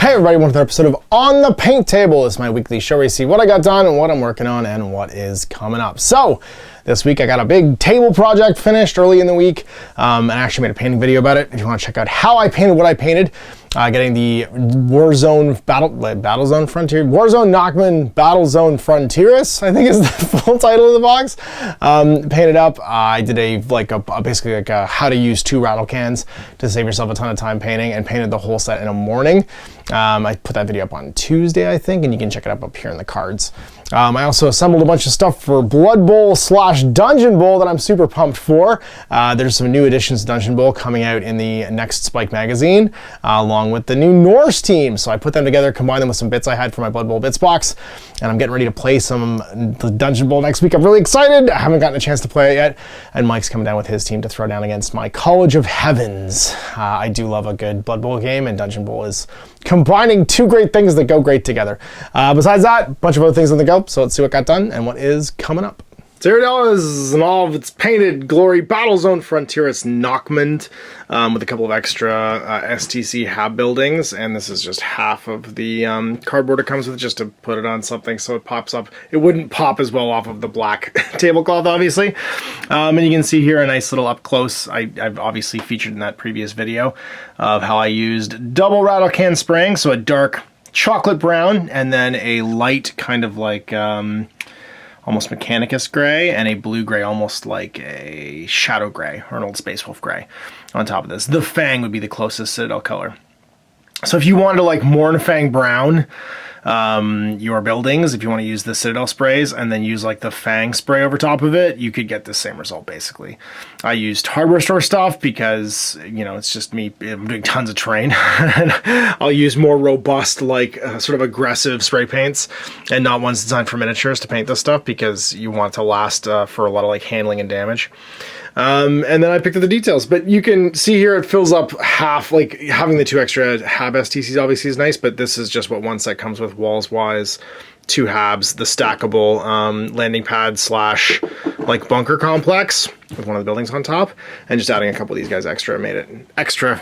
Hey everybody, welcome to another episode of On the Paint Table. This is my weekly show where you see what I got done and what I'm working on and what is coming up. So, this week I got a big table project finished early in the week, and I actually made a painting video about it. If you want to check out how I painted what I painted, getting the Warzone Warzone Nachmund Battlezone Fronteris, I think is the full title of the box. Painted up. I did basically a how to use 2 rattle cans to save yourself a ton of time painting, and painted the whole set in a morning. I put that video up on Tuesday, I think, and you can check it up here in the cards. I also assembled a bunch of stuff for Blood Bowl / Dungeonbowl that I'm super pumped for. There's some new additions to Dungeonbowl coming out in the next Spike magazine, along with the new Norse team. So I put them together, combined them with some bits I had for my Blood Bowl bits box, and I'm getting ready to play some the Dungeonbowl next week. I'm really excited. I haven't gotten a chance to play it yet, and Mike's coming down with his team to throw down against my College of Heavens. I do love a good Blood Bowl game, and Dungeonbowl is combining 2 great things that go great together. Besides that, a bunch of other things on the go, so let's see what got done and what is coming up. So here it is in all of its painted glory. Battlezone Fronteris Nachmund, with a couple of extra STC hab buildings, and this is just half of the cardboard it comes with, just to put it on something so it pops up. It wouldn't pop as well off of the black tablecloth, obviously. And you can see here a nice little up close. I've obviously featured in that previous video of how I used double rattle can spraying, so a dark chocolate brown and then a light kind of like almost Mechanicus gray, and a blue gray, almost like a Shadow gray or an old Space Wolf gray on top of this. The Fang would be the closest Citadel color. So if you wanted to like Mornfang brown your buildings, if you want to use the Citadel sprays and then use like the Fang spray over top of it, you could get the same result basically. I used hardware store stuff because, you know, it's just me. I'm doing tons of terrain. I'll use more robust, like sort of aggressive spray paints and not ones designed for miniatures to paint this stuff, because you want it to last for a lot of like handling and damage. And then I picked up the details, but you can see here it fills up half. Like having the 2 extra hab STCs obviously is nice, but this is just what one set comes with walls wise. 2 habs, the stackable landing pad / like bunker complex with one of the buildings on top, and just adding a couple of these guys extra made it extra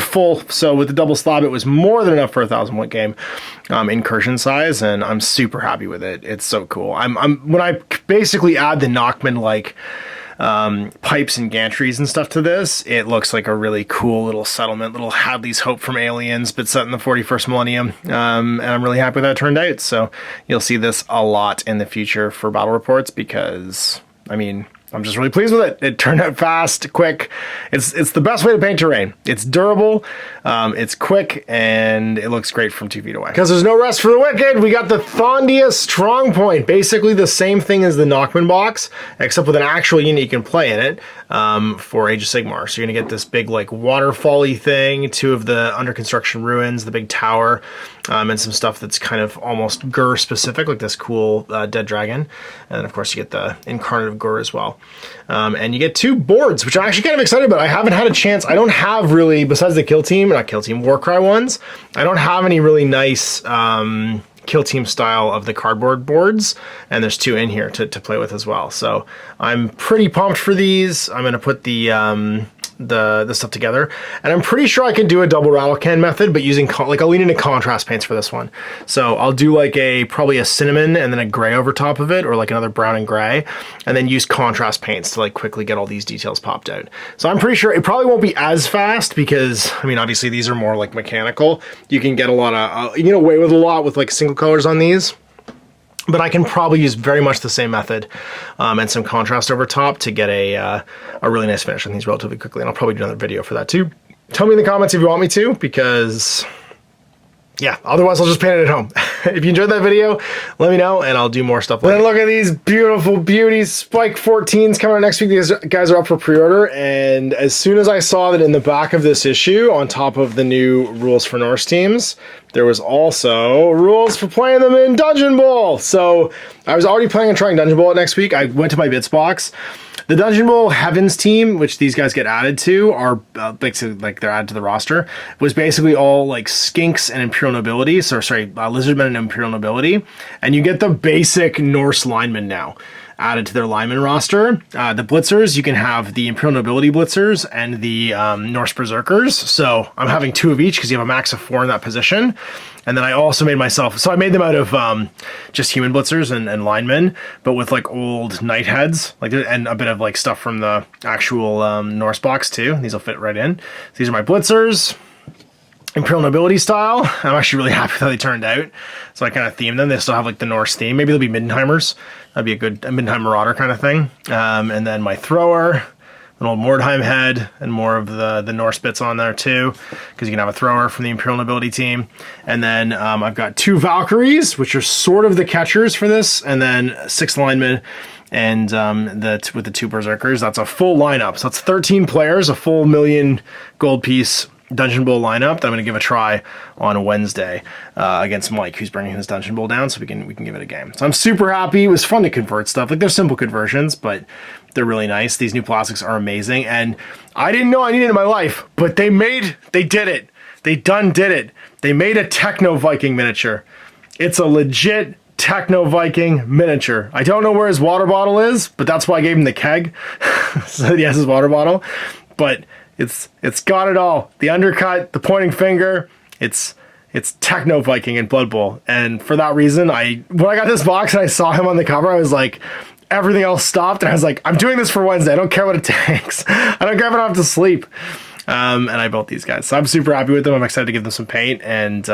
full. So with the double slab, it was more than enough for a 1,000 game incursion size, and I'm super happy with it. It's so cool. When I basically add the Nachmund like pipes and gantries and stuff to this, it looks like a really cool little settlement, little Hadley's Hope from Aliens, but set in the 41st millennium, and I'm really happy with how it turned out. So you'll see this a lot in the future for battle reports, because I mean, I'm just really pleased with it. It turned out fast, quick. It's the best way to paint terrain. It's durable, it's quick, and it looks great from 2 feet away. Because there's no rest for the wicked, we got the Thandia Strong Point. Basically the same thing as the Nachmund box, except with an actual unit you can play in it for Age of Sigmar. So you're gonna get this big like waterfall-y thing, 2 of the under construction ruins, the big tower, and some stuff that's kind of almost Gur specific, like this cool dead dragon. And then of course you get the Incarnate of Gur as well. And you get 2 boards, which I'm actually kind of excited about. I haven't had a chance. I don't have really, besides the Warcry ones, I don't have any really nice Kill Team style of the cardboard boards, and there's 2 in here to play with as well. So I'm pretty pumped for these. I'm going to put the stuff together, and I'm pretty sure I can do a double rattle can method, but using I'll lean into contrast paints for this one. So I'll do like probably a cinnamon and then a gray over top of it, or like another brown and gray, and then use contrast paints to like quickly get all these details popped out. So I'm pretty sure it probably won't be as fast, because I mean obviously these are more like mechanical. You can get a lot of you can get away with a lot with like single colors on these. But I can probably use very much the same method and some contrast over top to get a really nice finish on these relatively quickly. And I'll probably do another video for that too. Tell me in the comments if you want me to, because yeah, otherwise I'll just paint it at home. If you enjoyed that video, let me know and I'll do more stuff like that. Then look at these beautiful beauties. Spike 14s coming out next week. These guys are up for pre-order, and as soon as I saw that in the back of this issue, on top of the new rules for Norse teams, there was also rules for playing them in Dungeonbowl. So I was already planning on trying Dungeonbowl next week. I went to my bits box. The Dungeonbowl Heavens team, which these guys get added to, are like they're added to the roster, was basically all like skinks and Imperial Nobility. So sorry, Lizardmen and Imperial Nobility, and you get the basic Norse linemen now. added to their lineman roster. The Blitzers, you can have the Imperial Nobility Blitzers and the Norse Berserkers. So I'm having 2 of each because you have a max of 4 in that position. And then I also made myself, so I made them out of just human Blitzers and linemen, but with like old knight heads, like, and a bit of like stuff from the actual Norse box too. These will fit right in. So these are my Blitzers. Imperial Nobility style. I'm actually really happy with how they turned out. So I kind of themed them. They still have like the Norse theme. Maybe they'll be Mindenheimers. That'd be a Mindenheim Marauder kind of thing. And then my thrower, an old Mordheim head, and more of the Norse bits on there too, because you can have a thrower from the Imperial Nobility team. And then I've got 2 Valkyries, which are sort of the catchers for this, and then 6 linemen, and with the 2 Berserkers. That's a full lineup. So that's 13 players, a full 1,000,000 gold piece Dungeonbowl lineup that I'm going to give a try on Wednesday against Mike, who's bringing his Dungeonbowl down, so we can give it a game. So I'm super happy. It was fun to convert stuff. Like, they're simple conversions, but they're really nice. These new plastics are amazing, and I didn't know I needed it in my life, but they did it. They did it. They made a Techno Viking miniature. It's a legit Techno Viking miniature. I don't know where his water bottle is, but that's why I gave him the keg. So he has his water bottle, but it's got it all. The undercut, the pointing finger, it's Techno Viking in Blood Bowl. And for that reason, when I got this box and I saw him on the cover, I was like, everything else stopped, and I was like, I'm doing this for Wednesday. I don't care what it takes. I don't care if I don't have to sleep. And I built these guys. So I'm super happy with them. I'm excited to give them some paint and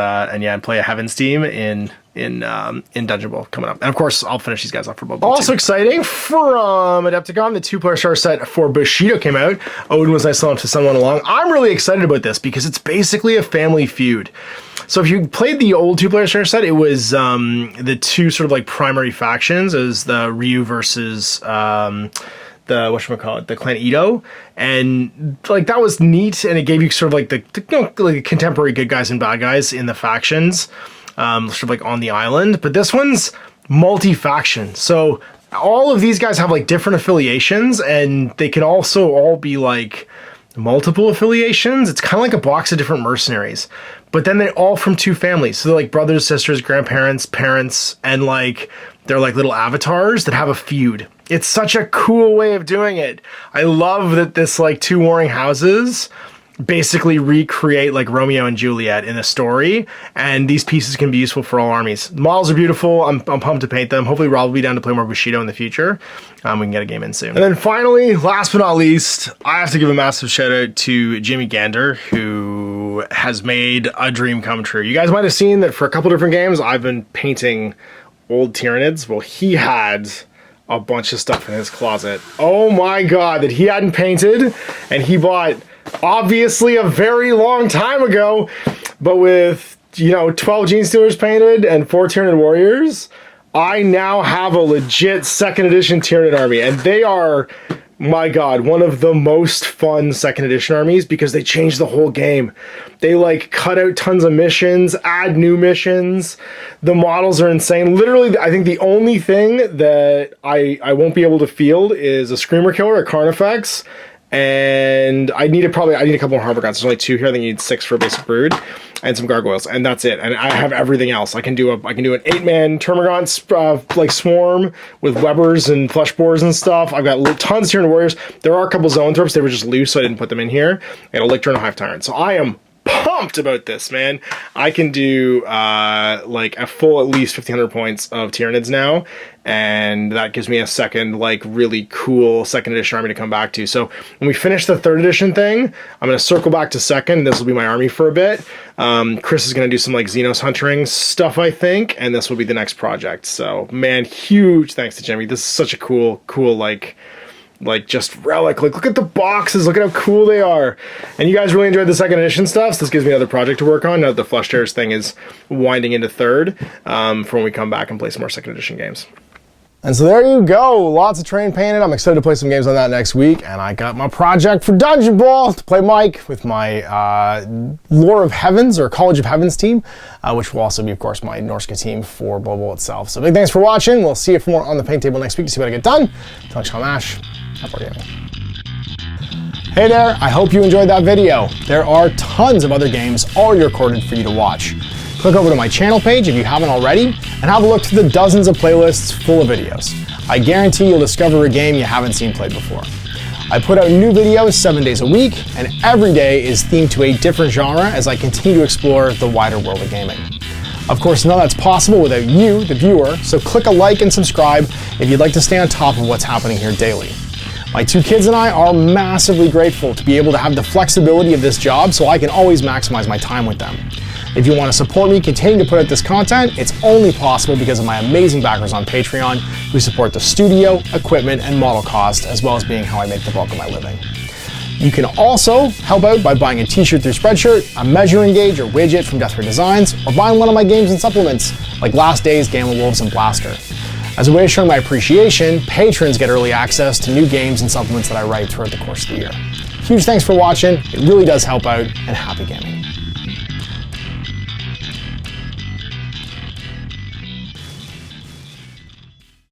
play a Heavens team in Dungeonbowl coming up. And of course, I'll finish these guys off for Blood Bowl. Also exciting, from Adepticon, the 2-player starter set for Bushido came out. Odin was nice enough to send one along. I'm really excited about this because it's basically a family feud. So if you played the old 2-player starter set, it was the 2 sort of like primary factions. It was the Ryu versus the Clan Ito, and like that was neat, and it gave you sort of like the contemporary good guys and bad guys in the factions, sort of like on the island. But this one's multi-faction, so all of these guys have like different affiliations, and they can also all be like multiple affiliations. It's kind of like a box of different mercenaries, but then they're all from 2 families, so they're like brothers, sisters, grandparents, parents, and like they're like little avatars that have a feud. It's such a cool way of doing it. I love that this like 2 warring houses basically recreate like Romeo and Juliet in a story, and these pieces can be useful for all armies. The models are beautiful. I'm pumped to paint them. Hopefully Rob will be down to play more Bushido in the future. We can get a game in soon. And then finally, last but not least, I have to give a massive shout out to Jimmy Gander, who has made a dream come true. You guys might have seen that for a couple different games I've been painting old Tyranids. Well, he had a bunch of stuff in his closet. Oh my god, that he hadn't painted, and he bought obviously a very long time ago, but with 12 Gene Stealers painted and 4 Tyranid Warriors, I now have a legit 2nd edition Tyranid army, and they are, my god, one of the most fun 2nd edition armies because they changed the whole game. They like cut out tons of missions, add new missions. The models are insane. Literally, I think the only thing that I won't be able to field is a Screamer Killer, a Carnifex, and I need a couple more Harbor Guns. There's only 2 here. I think you need 6 for a basic brood, and some gargoyles, and that's it. And I have everything else. I can do an 8-man Termagant like swarm with Webbers and Flesh Borers and stuff. I've got tons of Tyranid Warriors. There are a couple Zoanthropes. They were just loose, so I didn't put them in here. And a Lictor and a Hive Tyrant. So I am pumped about this, man. I can do like a full at least 1,500 points of Tyranids now, and that gives me a second like really cool 2nd edition army to come back to. So when we finish the 3rd edition thing, I'm going to circle back to 2nd. This will be my army for a bit. Chris is going to do some like Xenos Huntering stuff, I think, and this will be the next project. So man, huge thanks to Jimmy. This is such a cool like just relic. Like, look at the boxes, look at how cool they are. And you guys really enjoyed the 2nd edition stuff, so this gives me another project to work on now that the Flush Terrors thing is winding into 3rd, for when we come back and play some more 2nd edition games. And so there you go, lots of terrain painted. I'm excited to play some games on that next week, and I got my project for Dungeonbowl to play Mike with my Lore of Heavens, or College of Heavens team, which will also be, of course, my Norska team for Blood Bowl itself. So big thanks for watching. We'll see you for more on the paint table next week to see what I get done. Until next time, Ash. Happy gaming. Hey there, I hope you enjoyed that video. There are tons of other games already recorded for you to watch. Click over to my channel page if you haven't already, and have a look through the dozens of playlists full of videos. I guarantee you'll discover a game you haven't seen played before. I put out new videos 7 days a week, and every day is themed to a different genre as I continue to explore the wider world of gaming. Of course, none of that's possible without you, the viewer, so click a like and subscribe if you'd like to stay on top of what's happening here daily. My 2 kids and I are massively grateful to be able to have the flexibility of this job so I can always maximize my time with them. If you want to support me continuing to put out this content, it's only possible because of my amazing backers on Patreon who support the studio, equipment, and model cost, as well as being how I make the bulk of my living. You can also help out by buying a t-shirt through Spreadshirt, a measuring gauge or widget from Death Ray Designs, or buying one of my games and supplements like Last Days, Gamma Wolves, and Blaster. As a way of showing my appreciation, patrons get early access to new games and supplements that I write throughout the course of the year. Huge thanks for watching, it really does help out, and happy gaming.